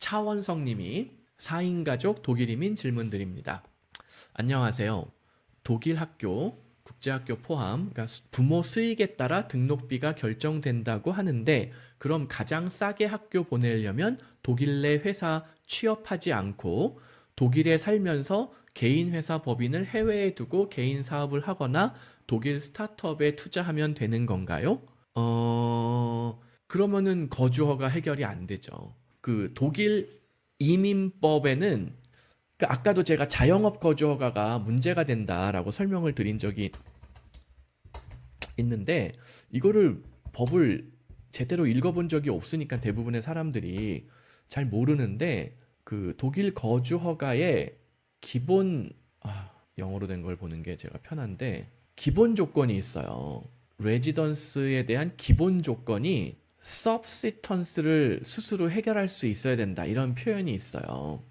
차원성 님이 4인 가족 독일 이민 질문 드립니다. 안녕하세요. 독일 학교, 국제학교 포함, 그러니까 부모 수익에 따라 등록비가 결정된다고 하는데 그럼 가장 싸게 학교 보내려면 독일 내 회사 취업하지 않고 독일에 살면서 개인 회사 법인을 해외에 두고 개인 사업을 하거나 독일 스타트업에 투자하면 되는 건가요? 그러면은 거주허가 해결이 안 되죠. 그 독일 이민법에는 아까도 제가 자영업 거주허가가 문제가 된다라고 설명을 드린 적이 있는데 이거를 법을 제대로 읽어본 적이 없으니까 대부분의 사람들이 잘 모르는데 그 독일 거주허가의 기본 영어로 된 걸 보는 게 제가 편한데 기본 조건이 있어요. 레지던스에 대한 기본 조건이 subsistence를 스스로 해결할 수 있어야 된다 이런 표현이 있어요.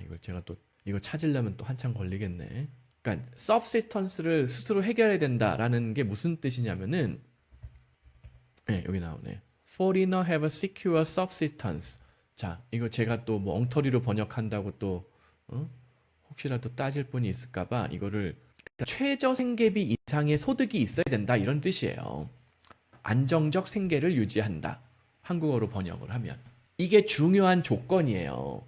이걸 제가 또 이거 찾으려면 또 한참 걸리겠네. 그러니까 subsistence를 스스로 해결해야 된다라는 게 무슨 뜻이냐면은 여기 나오네. Foreigner have a secure subsistence. 자, 이거 제가 또 뭐 엉터리로 번역한다고 또 혹시라도 따질 분이 있을까봐 이거를 최저 생계비 이상의 소득이 있어야 된다 이런 뜻이에요. 안정적 생계를 유지한다. 한국어로 번역을 하면 이게 중요한 조건이에요.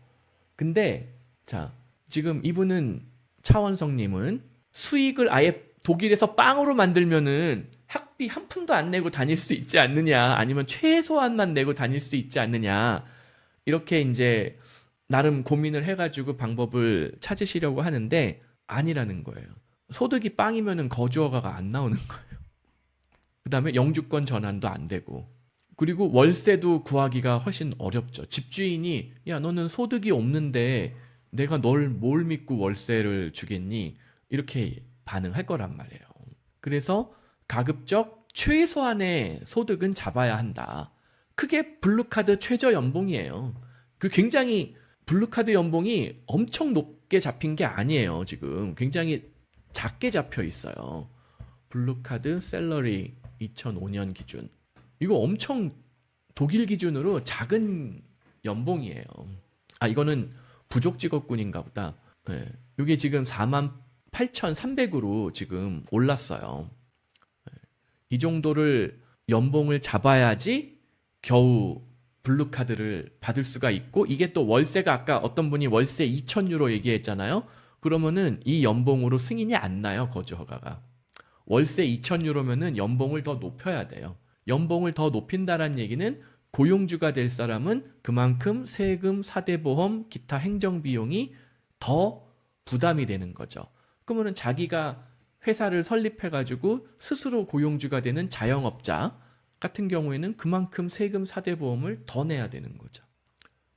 근데 자, 지금 이분은 차원성님은 수익을 아예 독일에서 빵으로 만들면은 학비 한 푼도 안 내고 다닐 수 있지 않느냐, 아니면 최소한만 내고 다닐 수 있지 않느냐, 이렇게 이제 나름 고민을 해가지고 방법을 찾으시려고 하는데 아니라는 거예요. 소득이 빵이면은 거주허가가 안 나오는 거예요. 그 다음에 영주권 전환도 안 되고, 그리고 월세도 구하기가 훨씬 어렵죠. 집주인이 야 너는 소득이 없는데 내가 널 뭘 믿고 월세를 주겠니? 이렇게 반응할 거란 말이에요. 그래서 가급적 최소한의 소득은 잡아야 한다. 그게 블루카드 최저 연봉이에요. 그 굉장히 블루카드 연봉이 엄청 높게 잡힌 게 아니에요. 지금 굉장히 작게 잡혀 있어요. 블루카드 셀러리 2005년 기준. 이거 엄청 독일 기준으로 작은 연봉이에요. 이거는 부족 직업군인가 보다. 이게 지금 48,300으로 지금 올랐어요. 이 정도를 연봉을 잡아야지 겨우 블루카드를 받을 수가 있고, 이게 또 월세가 아까 어떤 분이 월세 2,000유로 얘기했잖아요. 그러면은 이 연봉으로 승인이 안 나요, 거주허가가. 월세 2,000유로면은 연봉을 더 높여야 돼요. 연봉을 더 높인다는 얘기는 고용주가 될 사람은 그만큼 세금, 사대보험, 기타 행정비용이 더 부담이 되는 거죠. 그러면 자기가 회사를 설립해가지고 스스로 고용주가 되는 자영업자 같은 경우에는 그만큼 세금, 사대보험을 더 내야 되는 거죠.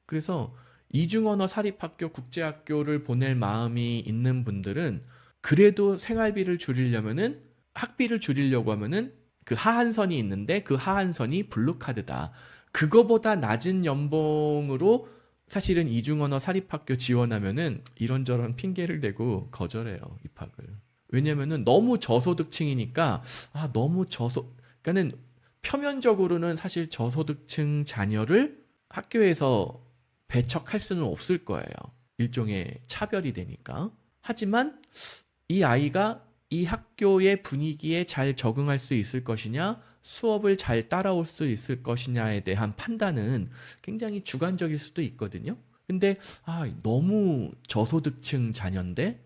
그래서 이중언어 사립학교, 국제학교를 보낼 마음이 있는 분들은 그래도 생활비를 줄이려면은, 학비를 줄이려고 하면은 그 하한선이 있는데 그 하한선이 블루카드다. 그거보다 낮은 연봉으로 사실은 이중언어 사립학교 지원하면은 이런저런 핑계를 대고 거절해요, 입학을. 왜냐면은 너무 저소득층이니까, 그러니까는 표면적으로는 사실 저소득층 자녀를 학교에서 배척할 수는 없을 거예요. 일종의 차별이 되니까. 하지만 이 아이가 이 학교의 분위기에 잘 적응할 수 있을 것이냐, 수업을 잘 따라올 수 있을 것이냐에 대한 판단은 굉장히 주관적일 수도 있거든요. 근데 너무 저소득층 자녀인데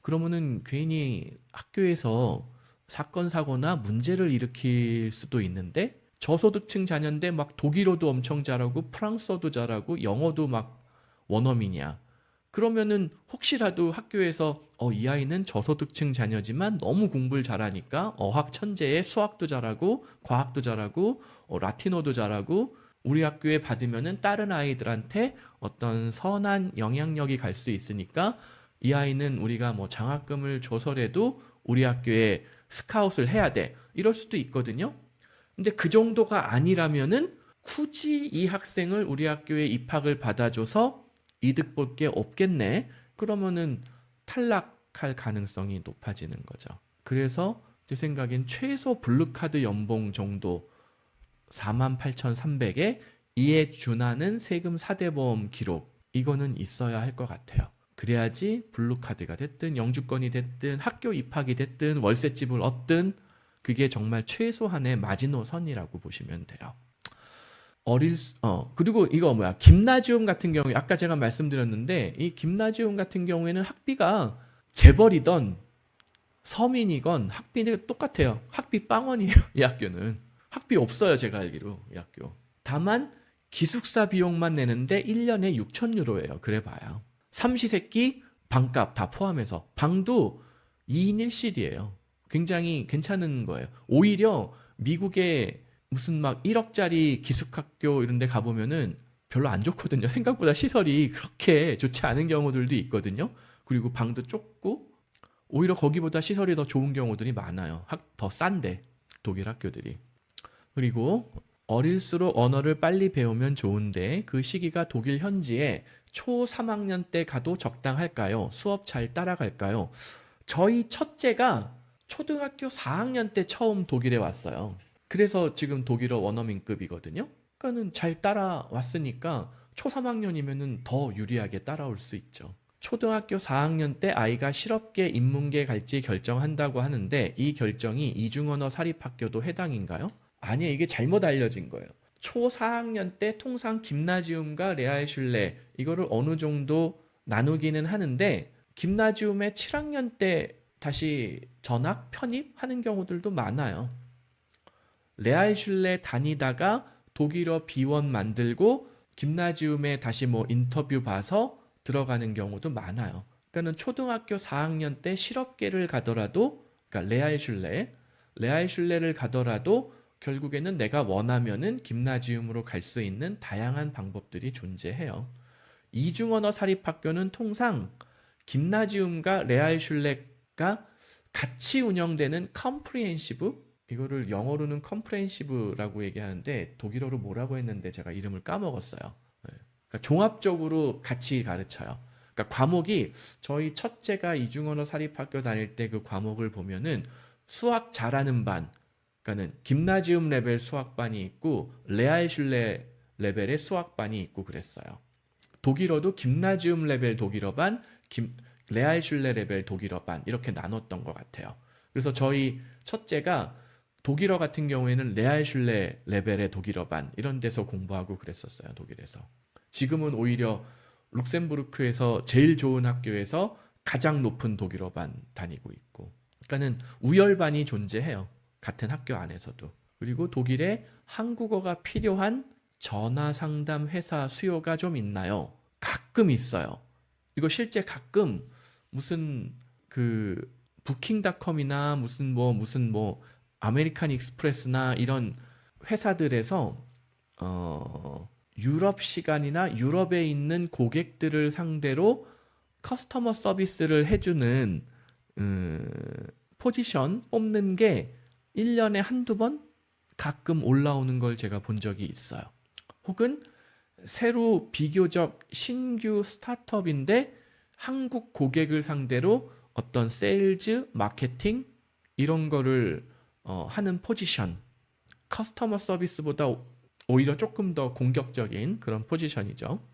그러면은 괜히 학교에서 사건 사고나 문제를 일으킬 수도 있는데, 저소득층 자녀인데 막 독일어도 엄청 잘하고 프랑스어도 잘하고 영어도 막 원어민이야. 그러면은 혹시라도 학교에서 이 아이는 저소득층 자녀지만 너무 공부를 잘하니까 어학 천재에 수학도 잘하고 과학도 잘하고 라틴어도 잘하고 우리 학교에 받으면은 다른 아이들한테 어떤 선한 영향력이 갈 수 있으니까 이 아이는 우리가 뭐 장학금을 줘서라도 우리 학교에 스카웃을 해야 돼. 이럴 수도 있거든요. 근데 그 정도가 아니라면은 굳이 이 학생을 우리 학교에 입학을 받아줘서 이득 볼 게 없겠네. 그러면은 탈락할 가능성이 높아지는 거죠. 그래서 제 생각엔 최소 블루카드 연봉 정도 48,300에 이에 준하는 세금 사대보험 기록, 이거는 있어야 할 것 같아요. 그래야지 블루카드가 됐든 영주권이 됐든 학교 입학이 됐든 월세집을 얻든 그게 정말 최소한의 마지노선이라고 보시면 돼요. 그리고 이거 뭐야, 김나지움 같은 경우에 아까 제가 말씀드렸는데, 이 김나지움 같은 경우에는 학비가 재벌이던 서민이건 학비는 똑같아요. 학비 빵원이에요. 이 학교는 학비 없어요. 제가 알기로 이 학교. 다만 기숙사 비용만 내는데 1년에 6,000유로예요. 그래 봐요. 삼시세끼 방값 다 포함해서 방도 2인 1실이에요. 굉장히 괜찮은 거예요. 오히려 미국의 무슨 막 1억짜리 기숙학교 이런 데 가보면은 별로 안 좋거든요. 생각보다 시설이 그렇게 좋지 않은 경우들도 있거든요. 그리고 방도 좁고 오히려 거기보다 시설이 더 좋은 경우들이 많아요. 더 싼데 독일 학교들이. 그리고 어릴수록 언어를 빨리 배우면 좋은데 그 시기가 독일 현지에 초 3학년 때 가도 적당할까요? 수업 잘 따라갈까요? 저희 첫째가 초등학교 4학년 때 처음 독일에 왔어요. 그래서 지금 독일어 원어민급이거든요. 그러니까는 잘 따라왔으니까 초 3학년이면은 더 유리하게 따라올 수 있죠. 초등학교 4학년 때 아이가 실업계, 인문계 갈지 결정한다고 하는데 이 결정이 이중언어 사립학교도 해당인가요? 아니에요. 이게 잘못 알려진 거예요. 초 4학년 때 통상 김나지움과 레알슐레 이거를 어느 정도 나누기는 하는데 김나지움에 7학년 때 다시 전학, 편입하는 경우들도 많아요. 레알슐레 다니다가 독일어 비원 만들고 김나지움에 다시 뭐 인터뷰 봐서 들어가는 경우도 많아요. 그러니까는 초등학교 4학년 때 실업계를 가더라도, 그러니까 레알슐레를 가더라도 결국에는 내가 원하면은 김나지움으로 갈 수 있는 다양한 방법들이 존재해요. 이중언어 사립학교는 통상 김나지움과 레알슐레가 같이 운영되는 컴프리헨시브, 이거를 영어로는 컴프레hensive라고 얘기하는데 독일어로 뭐라고 했는데 제가 이름을 까먹었어요. 그러니까 종합적으로 같이 가르쳐요. 그러니까 과목이 저희 첫째가 이중언어 사립학교 다닐 때 그 과목을 보면은 수학 잘하는 반, 그러니까는 김나지움 레벨 수학반이 있고 레알슐레 레벨의 수학반이 있고 그랬어요. 독일어도 김나지움 레벨 독일어반, 레알슐레 레벨 독일어반 이렇게 나눴던 것 같아요. 그래서 저희 첫째가 독일어 같은 경우에는 레알슐레 레벨의 독일어반 이런 데서 공부하고 그랬었어요. 독일에서. 지금은 오히려 룩셈부르크에서 제일 좋은 학교에서 가장 높은 독일어반 다니고 있고. 그러니까는 우열반이 존재해요. 같은 학교 안에서도. 그리고 독일에 한국어가 필요한 전화 상담 회사 수요가 좀 있나요? 가끔 있어요. 이거 실제 가끔 무슨 그 부킹닷컴이나 무슨 뭐 아메리칸 익스프레스나 이런 회사들에서 유럽 시간이나 유럽에 있는 고객들을 상대로 커스터머 서비스를 해주는 포지션 뽑는 게 1년에 한두 번 가끔 올라오는 걸 제가 본 적이 있어요. 혹은 새로 비교적 신규 스타트업인데 한국 고객을 상대로 어떤 세일즈, 마케팅 이런 거를 하는 포지션, 커스터머 서비스보다 오히려 조금 더 공격적인 그런 포지션이죠.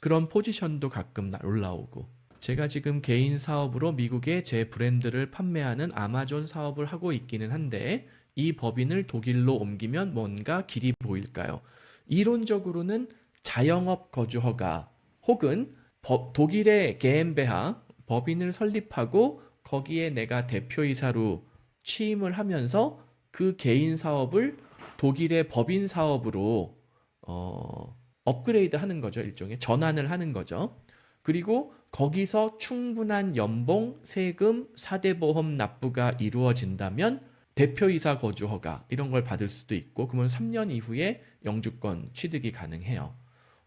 그런 포지션도 가끔 올라오고, 제가 지금 개인 사업으로 미국에 제 브랜드를 판매하는 아마존 사업을 하고 있기는 한데 이 법인을 독일로 옮기면 뭔가 길이 보일까요? 이론적으로는 자영업 거주 허가 혹은 독일의 게엠베하 법인을 설립하고 거기에 내가 대표이사로 취임을 하면서 그 개인 사업을 독일의 법인 사업으로 업그레이드 하는 거죠. 일종의 전환을 하는 거죠. 그리고 거기서 충분한 연봉, 세금, 4대 보험 납부가 이루어진다면 대표이사 거주 허가 이런 걸 받을 수도 있고, 그러면 3년 이후에 영주권 취득이 가능해요.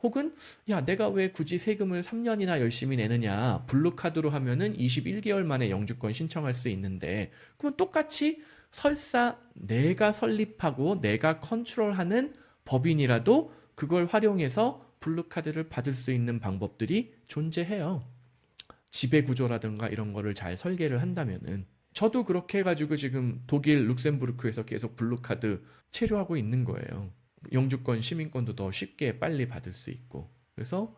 혹은 야, 내가 왜 굳이 세금을 3년이나 열심히 내느냐, 블루카드로 하면은 21개월 만에 영주권 신청할 수 있는데, 그러면 똑같이 설사 내가 설립하고 내가 컨트롤하는 법인이라도 그걸 활용해서 블루카드를 받을 수 있는 방법들이 존재해요. 지배 구조라든가 이런 거를 잘 설계를 한다면은. 저도 그렇게 해가지고 지금 독일 룩셈부르크에서 계속 블루카드 체류하고 있는 거예요. 영주권, 시민권도 더 쉽게 빨리 받을 수 있고. 그래서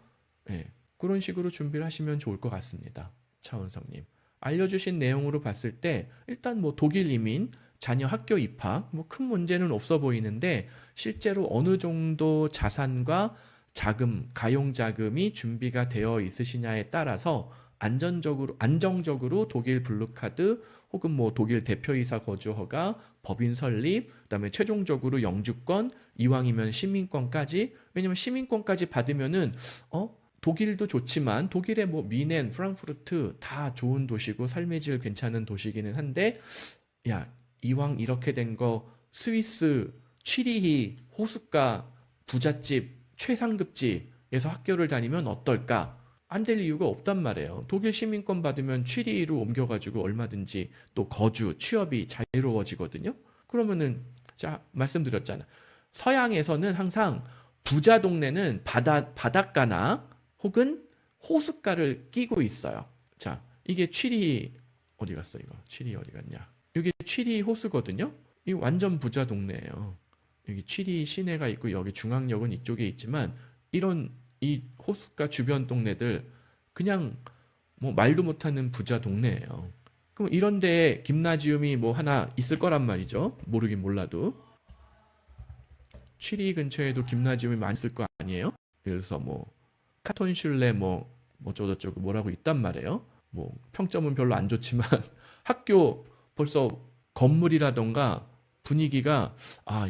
그런 식으로 준비를 하시면 좋을 것 같습니다. 차원성님. 알려주신 내용으로 봤을 때 일단 뭐 독일 이민, 자녀 학교 입학 뭐 큰 문제는 없어 보이는데 실제로 어느 정도 자산과 자금, 가용자금이 준비가 되어 있으시냐에 따라서 안정적으로 독일 블루카드 혹은 뭐 독일 대표이사 거주 허가, 법인 설립, 그다음에 최종적으로 영주권, 이왕이면 시민권까지. 왜냐면 시민권까지 받으면은 독일도 좋지만 독일의 뭐 미넨, 프랑크푸르트 다 좋은 도시고 삶의 질 괜찮은 도시기는 한데 야, 이왕 이렇게 된 거 스위스 취리히 호숫가 부잣집 최상급지에서 학교를 다니면 어떨까? 안 될 이유가 없단 말이에요. 독일 시민권 받으면 취리히로 옮겨가지고 얼마든지 또 거주, 취업이 자유로워지거든요. 그러면은 자 말씀드렸잖아. 서양에서는 항상 부자 동네는 바닷가나 혹은 호숫가를 끼고 있어요. 자, 이게 취리 어디 갔어 이거? 취리 어디 갔냐? 이게 취리 호수거든요. 이 완전 부자 동네예요. 여기 취리 시내가 있고 여기 중앙역은 이쪽에 있지만 이런 이 호숫가 주변 동네들 그냥 뭐 말도 못하는 부자 동네예요. 그럼 이런 데에 김나지움이 뭐 하나 있을 거란 말이죠. 모르긴 몰라도. 취리 근처에도 김나지움이 많이 있을 거 아니에요? 그래서 뭐 카톤슐레 뭐 어쩌고저쩌고 뭐라고 있단 말이에요. 뭐 평점은 별로 안 좋지만 학교 벌써 건물이라던가 분위기가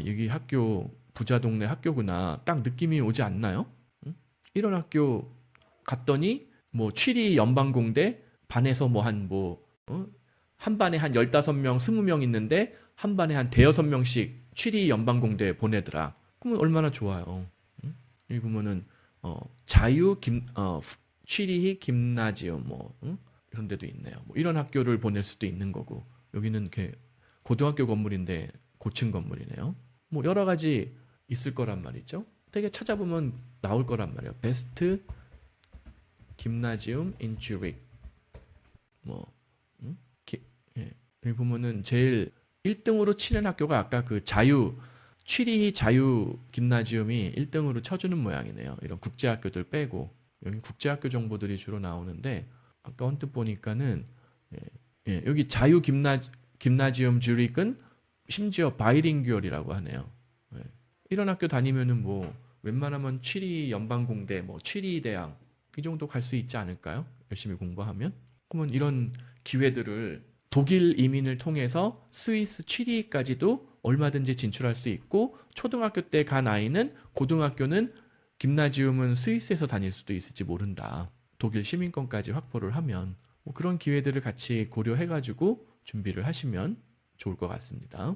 여기 학교 부자 동네 학교구나 딱 느낌이 오지 않나요? 응? 이런 학교 갔더니 뭐 취리 연방공대 반에서 한 반에 한 15명, 20명 있는데 한 반에 한 대여섯 명씩 취리 연방공대에 보내더라. 그러면 얼마나 좋아요. 응? 여기 보면은 취리히 김나지움 이런 데도 있네요. 뭐 이런 학교를 보낼 수도 있는 거고 여기는 이렇게 고등학교 건물인데 고층 건물이네요. 뭐 여러 가지 있을 거란 말이죠. 되게 찾아보면 나올 거란 말이에요. 베스트 김나지움 인 쥬리히 여기 보면은 제일 1등으로 치는 학교가 아까 그 취리히 자유 김나지움이 1등으로 쳐주는 모양이네요. 이런 국제학교들 빼고 여기 국제학교 정보들이 주로 나오는데 아까 언뜻 보니까는 여기 자유 김나지움 쥬리히는 심지어 바이링규얼이라고 하네요. 이런 학교 다니면은 뭐 웬만하면 취리 연방공대, 뭐 취리 대학 이 정도 갈 수 있지 않을까요? 열심히 공부하면. 그러면 이런 기회들을 독일 이민을 통해서 스위스 취리히까지도 얼마든지 진출할 수 있고 초등학교 때 간 아이는 고등학교는 김나지움은 스위스에서 다닐 수도 있을지 모른다. 독일 시민권까지 확보를 하면 뭐 그런 기회들을 같이 고려해가지고 준비를 하시면 좋을 것 같습니다.